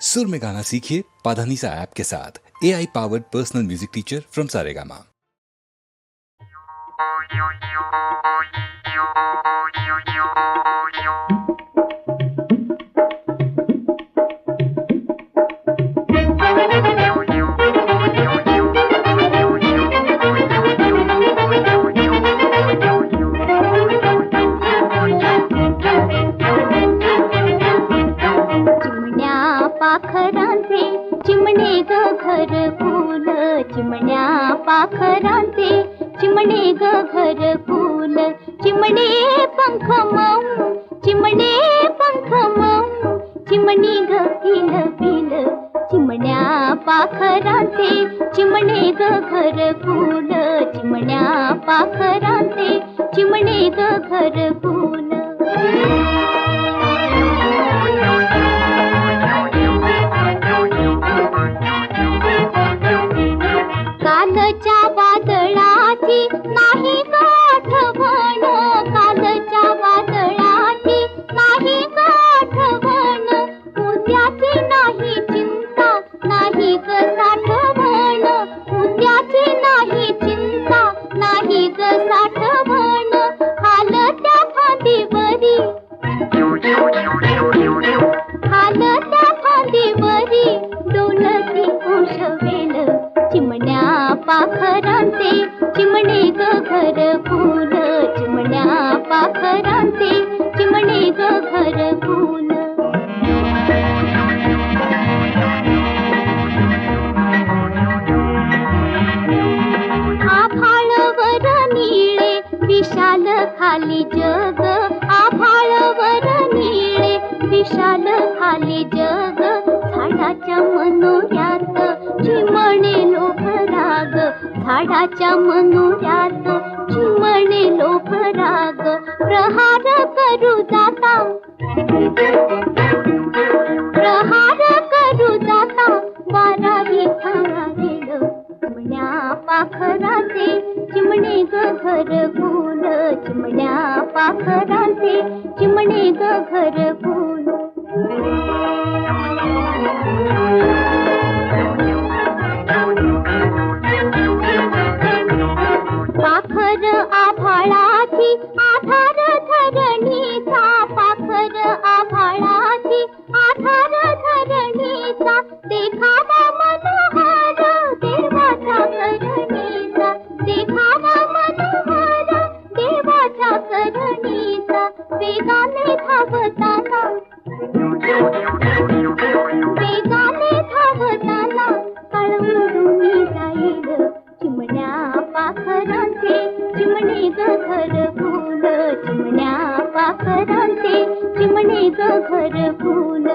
सुर में गाना सीखिए पाधानीसा ऐप के साथ। AI powered personal music teacher from Saregama. पाखरांचे चिमणे ग घरकुल, चिमण्या पाखरांचे चिमणे ग घरकुल, चिमणे पंख मऊ, चिमणे पंख मऊ, चिमणी ग किल किल, चिमण्या पाखरांचे चिमणे ग घरकुल, चिमण्या पाखरांचे चिमणे ग घरकुल। कालच्या वादळाची नाही ग आठवण, कालच्या वादळाची नाही ग आठवण, उद्याची नाही चिंता नाही ग साठवण, उद्याची नाही चिंता नाही ग साठवण, हालत्या फांदीवरी हालत्या फांदीवरी डोलती उशवेल, चिमण्या पाखरांचे चिमणे ग घरकुल, चिमण्या पाखरांचे चिमणे ग घरकुल। आभाळवर निळे विशाल खाली जग, आभाळवर निळे विशाल खाली जग, झाडाच्या मनोऱ्यात चिमणे लोभ राग, झाडाच्या मनोऱ्यात चिमणे लोभ राग, प्रहार करू जाता प्रहार करू जाता बारावी थांबेल, चिमण्या पाखरांचे चिमणे ग घरकुल, चिमण्या पाखरांचे चिमणे ग घरकुल। पाखर आभाळाची आधार धरणीचा, पाखर आभाळाची आधार धरणीचा, देखावा मनोहर देवाच्या करणीचा, देखावा मनोहर देवाच्या करणीचा, वेगाने धावताना वेगाने धावताना कळवळून जाईल, चिमण्या पाखरांचे चिमणे ग घरकुल, चिमण्या पाखरांचे चिमणे ग घरकुल।